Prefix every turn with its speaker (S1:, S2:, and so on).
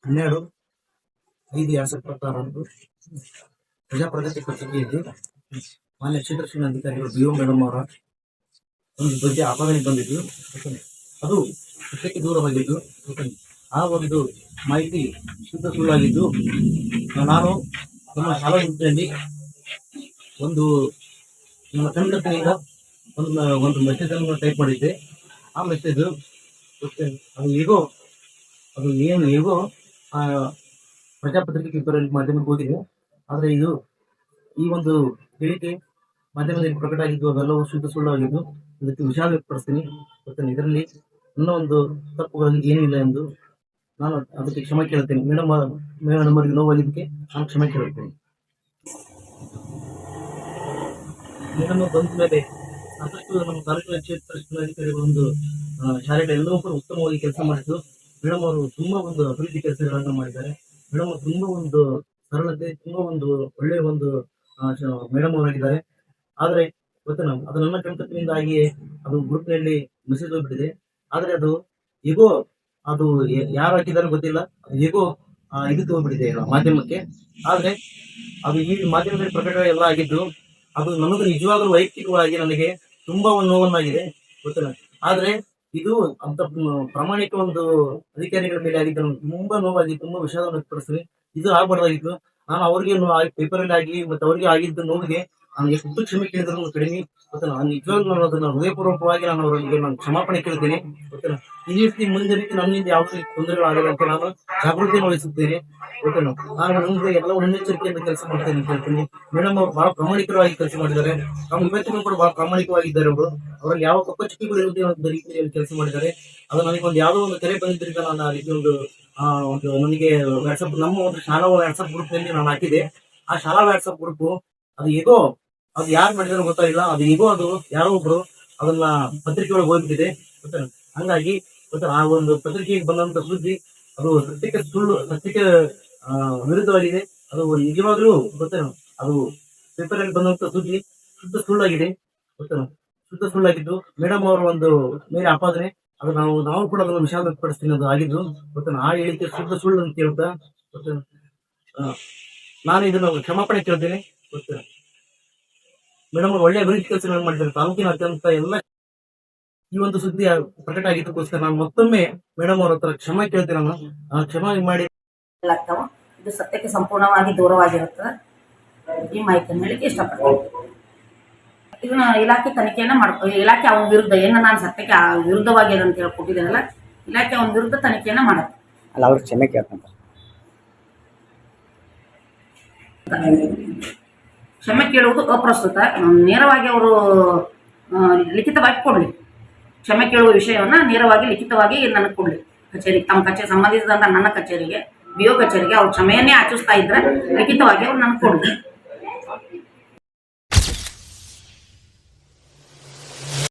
S1: 12/5/2026 ಪ್ರಜಾಪ್ರಗತಿ ಪತ್ರಿಕೆಯಲ್ಲಿ ಮಾನ್ಯ ಕ್ಷೇತ್ರ ಶಿಕ್ಷಣ ಅಧಿಕಾರಿಗಳು BO ಮೇಡಮ್ ಅವರ ಒಂದು ಬಗ್ಗೆ ಆಪಾದನೆ ಬಂದಿದ್ದು, ಅದು ಸತ್ಯಕ್ಕೆ ದೂರವಾಗಿದ್ದು, ಆ ಒಂದು ಮಾಹಿತಿ ಶುದ್ಧ ಸುಳ್ಳಾಗಿದ್ದು, ನಾನು ನಮ್ಮ ಶಾಲಾ ಸಂಸ್ಥೆಯಲ್ಲಿ ಒಂದು ನಮ್ಮ ಸಂಘಟನೆಯಿಂದ ಒಂದು ಮೆಸೇಜ್ ಅನ್ನು ಟೈಪ್ ಮಾಡಿದ್ದೆ. ಆ ಮೆಸೇಜ್ ಅದು ಹೇಗೋ ಪ್ರಜಾಪತ್ರಿಕೆ ಪೇಪರಲ್ಲಿ ಮಾಧ್ಯಮಕ್ಕೆ ಹೋಗಿದೆ. ಆದರೆ ಈ ಒಂದು ಹೇಳಿಕೆ ಮಾಧ್ಯಮದಲ್ಲಿ ಪ್ರಕಟ ಆಗಿದ್ದು ಅವೆಲ್ಲವೂ ಶುದ್ಧ ಸುಳ್ಳಾಗಿದ್ದು, ಇದಕ್ಕೆ ವಿಷಾದ ವ್ಯಕ್ತಪಡಿಸ್ತೀನಿ. ಇದರಲ್ಲಿ ನನ್ನ ಒಂದು ತಪ್ಪುಗಳಲ್ಲಿ ಏನಿಲ್ಲ ಎಂದು ನಾನು ಅದಕ್ಕೆ ಕ್ಷಮೆ ಕೇಳುತ್ತೇನೆ. ಮೇಡಮ್ ಅವರಿಗೆ ನೋವಾಗಿದ್ದಕ್ಕೆ ನಾನು ಕ್ಷಮೆ ಕೇಳುತ್ತೇನೆ. ಮೇಡಮ್ ಬಂದ ಮೇಲೆ ಸಾಕಷ್ಟು ನಮ್ಮ ತಾಲೂಕಿನ ಕ್ಷೇತ್ರ ಶಿಕ್ಷಣಾಧಿಕಾರಿಗಳು ಒಂದು ಶಾಲೆಗಳೆಲ್ಲವೂ ಕೂಡ ಉತ್ತಮವಾಗಿ ಕೆಲಸ ಮಾಡಿದ್ದು. ಮೇಡಮ್ ಅವರು ತುಂಬಾ ಒಂದು ಅಭಿವೃದ್ಧಿ ಕೆಲಸಗಳನ್ನು ಮಾಡಿದ್ದಾರೆ. ಮೇಡಮ್ ಅವರು ತುಂಬಾ ಒಂದು ಸರಳತೆ, ತುಂಬಾ ಒಂದು ಒಳ್ಳೆಯ ಒಂದು ಮೇಡಮ್ ಅವರಾಗಿದ್ದಾರೆ. ಆದರೆ ಅದು ನನ್ನ ಕರ್ತವ್ಯದಿಂದಾಗಿಯೇ ಅದು ಗ್ರೂಪ್ನಲ್ಲಿ ಮೆಸೇಜ್ ಹೋಗ್ಬಿಟ್ಟಿದೆ. ಆದರೆ ಅದು ಹೇಗೋ ಅದು ಯಾರು ಹಾಕಿದಾರೋ ಗೊತ್ತಿಲ್ಲ, ಹೇಗೋ ಇದಕ್ಕೆ ಹೋಗ್ಬಿಟ್ಟಿದೆ ಮಾಧ್ಯಮಕ್ಕೆ. ಆದರೆ ಅದು ಈ ಮಾಧ್ಯಮದಲ್ಲಿ ಪ್ರಕಟ ಎಲ್ಲ ಆಗಿದ್ದು, ಅದು ನನಗೆ ನಿಜವಾಗಲೂ ವೈಯಕ್ತಿಕವಾಗಿ ನನಗೆ ತುಂಬಾ ಒಂದು ನೋವನ್ನಾಗಿದೆ, ಗೊತ್ತಿಲ್ಲ. ಆದ್ರೆ ಇದು ಅಂತ ಪ್ರಾಮಾಣಿಕ ಒಂದು ಅಧಿಕಾರಿಗಳ ಮೇಲೆ ಆಗಿದ್ದು ತುಂಬಾ ನೋವಾಗಿ, ತುಂಬಾ ವಿಷಾದವನ್ನು ವ್ಯಕ್ತಪಡಿಸ್ತೀನಿ. ಇದು ಆಗ್ಬಾರ್ದಾಗಿತ್ತು. ನಾನು ಅವ್ರಿಗೆ ಪೇಪರಲ್ಲಿ ಆಗಿ ಮತ್ತೆ ಅವ್ರಿಗೆ ಆಗಿದ್ದ ನೋವಿಗೆ ನಾನು ಎಷ್ಟು ಕ್ಷಮೆ ಕೇಳಿದ್ರು ಕಡಿಮೆ, ಗೊತ್ತಿಲ್ಲ. ನಾನು ನಿಜವಾಗ್ಲೂ ನಾನು ಅದನ್ನ ಹೃದಯಪೂರ್ವಕವಾಗಿ ನಾನು ಅವರಿಗೆ ಕ್ಷಮಾಪಣೆ ಕೇಳ್ತೇನೆ, ಗೊತ್ತಿಲ್ಲ. ಈ ರೀತಿ ಮುಂದೆ ರೀತಿ ನನ್ನಿಂದ ಯಾವುದೇ ತೊಂದರೆಗಳಾಗದಂತೆ ನಾನು ಜಾಗೃತಿಯನ್ನು ವಹಿಸುತ್ತೇನೆ, ಗೊತ್ತಿಲ್ಲ. ನಾನು ಮುಂದೆ ಎಲ್ಲ ಮುನ್ನೆಚ್ಚರಿಕೆಯಿಂದ ಕೆಲಸ ಮಾಡ್ತೇನೆ ಅಂತ ಹೇಳ್ತೀನಿ. ಮೇಡಮ್ ಅವರು ಬಹಳ ಪ್ರಾಮಾಣಿಕವಾಗಿ ಕೆಲಸ ಮಾಡಿದ್ದಾರೆ. ನಮ್ಮ ಇವತ್ತಿಗೂ ಕೂಡ ಬಹಳ ಪ್ರಾಮಾಣಿಕವಾಗಿದ್ದಾರೆ. ಅವರಲ್ಲಿ ಯಾವ ಕಪ್ಪಚುಕ್ಕಿಗಳು ಇರುವುದೇ ಒಂದು ರೀತಿಯಲ್ಲಿ ಕೆಲಸ ಮಾಡಿದ್ದಾರೆ. ಅದು ನನಗೆ ಒಂದು ಯಾವುದೋ ಒಂದು ಕರೆ ಬಂದಿದ್ದರಿಂದ ನಾನು ಆ ರೀತಿ ಒಂದು ನನಗೆ ವಾಟ್ಸಪ್, ನಮ್ಮ ಒಂದು ಶಾಲಾ ವಾಟ್ಸಪ್ ಗ್ರೂಪ್ ನಲ್ಲಿ ನಾನು ಹಾಕಿದೆ. ಆ ಶಾಲಾ ವಾಟ್ಸಪ್ ಗ್ರೂಪ್ ಅದು ಹೇಗೋ ಅದು ಯಾರು ಮಾಡಿದಾರೋ ಗೊತ್ತಾಗಿಲ್ಲ. ಅದು ಹೇಗೋ ಅದು ಯಾರೋ ಒಬ್ರು ಅದನ್ನ ಪತ್ರಿಕೆ ಒಳಗೆ ಹೋಗ್ಬಿಟ್ಟಿದೆ, ಗೊತ್ತಿಲ್ಲ. ಹಂಗಾಗಿ ಆ ಒಂದು ಪತ್ರಿಕೆಗೆ ಬಂದಂತ ಸುದ್ದಿ ಅದು ಸತ್ಯಕ್ಕೆ ವಿರುದ್ಧವಾಗಿದೆ. ಅದು ನಿಜವಾಗ್ಲೂ ಗೊತ್ತಿಲ್ಲ. ಅದು ಪೇಪರ್ ಅಲ್ಲಿ ಬಂದಂತ ಸುದ್ದಿ ಶುದ್ಧ ಸುಳ್ಳಾಗಿದೆ, ಗೊತ್ತಿಲ್ಲ. ಶುದ್ಧ ಸುಳ್ಳಾಗಿದ್ದು ಮೇಡಮ್ ಅವರ ಒಂದು ಮೇಲೆ ಆಪಾದನೆ, ಅದು ನಾವು ಕೂಡ ಅದನ್ನು ವಿಷಾದ ವ್ಯಕ್ತಪಡಿಸ್ತೀನಿ. ಅದು ಆಗಿದ್ದು ಗೊತ್ತಿಲ್ಲ. ಆ ಹೇಳಿಕೆ ಶುದ್ಧ ಸುಳ್ಳು ಅಂತ ಹೇಳ್ತಾ ಗೊತ್ತಿಲ್ಲ. ನಾನು ಇದನ್ನು ಕ್ಷಮಾಪಣೆ ಕೇಳ್ತೇನೆ, ಗೊತ್ತಿಲ್ಲ. ಮೇಡಮ್ ಅವರು ಒಳ್ಳೆ ಅಭಿವೃದ್ಧಿ ಕೆಲಸಗಳನ್ನು ಮಾಡಿದ್ದಾರೆ. ತಾಲೂಕಿನಾದ್ಯಂತ ಎಲ್ಲ ಈ ಒಂದು ಸುದ್ದಿ ಪ್ರಕಟ ಆಗಿದ್ದಕ್ಕೋಸ್ಕರ ನಾನು ಮತ್ತೊಮ್ಮೆ ಮೇಡಮ್ ಅವರ ಹತ್ರ ಕ್ಷಮೆ ಕೇಳ್ತೇನೆ. ನಾನು ಕ್ಷಮೆ ಮಾಡಿ
S2: ಇದು ಸತ್ಯಕ್ಕೆ ಸಂಪೂರ್ಣವಾಗಿ ದೂರವಾಗಿರುತ್ತದೆ. ಈ ಮಾಹಿತಿಯನ್ನು ಹೇಳಿಕೆ ಇಷ್ಟಪಡ್ತೀನಿ. ಇದನ್ನ ಇಲಾಖೆ ತನಿಖೆಯನ್ನ ಇಲಾಖೆ ಅವನ ವಿರುದ್ಧ ಏನು ನಾನು ಸತ್ಯಕ್ಕೆ ವಿರುದ್ಧವಾಗಿ ಅಂತ ಹೇಳ್ಕೊಟ್ಟಿದ್ದೇನಲ್ಲ, ಇಲಾಖೆ ಅವನ ವಿರುದ್ಧ ತನಿಖೆಯನ್ನ ಮಾಡುತ್ತೆ.
S3: ಅಲ್ಲ, ಅವ್ರು ಕ್ಷಮೆ ಕೇಳ್ಕೊಂತಾರೆ.
S2: ಕ್ಷಮೆ ಕೇಳುವುದು ಅಪ್ರಸ್ತುತ. ನೇರವಾಗಿ ಅವರು ಲಿಖಿತವಾಗಿ ಕೊಡಲಿ. ಕ್ಷಮೆ ಕೇಳುವ ವಿಷಯವನ್ನು ನೇರವಾಗಿ ಲಿಖಿತವಾಗಿ ನನಗೆ ಕೊಡಲಿ. ತಮ್ಮ ಕಚೇರಿ ಸಂಬಂಧಿಸಿದಂಥ ನನ್ನ ಕಚೇರಿಗೆ, BO ಕಚೇರಿಗೆ ಅವ್ರು ಕ್ಷಮೆಯನ್ನೇ ಆಚರಿಸ್ತಾ ಇದ್ರೆ ಲಿಖಿತವಾಗಿ ಅವ್ರು ನನಗೆ ಕೊಡಲಿ.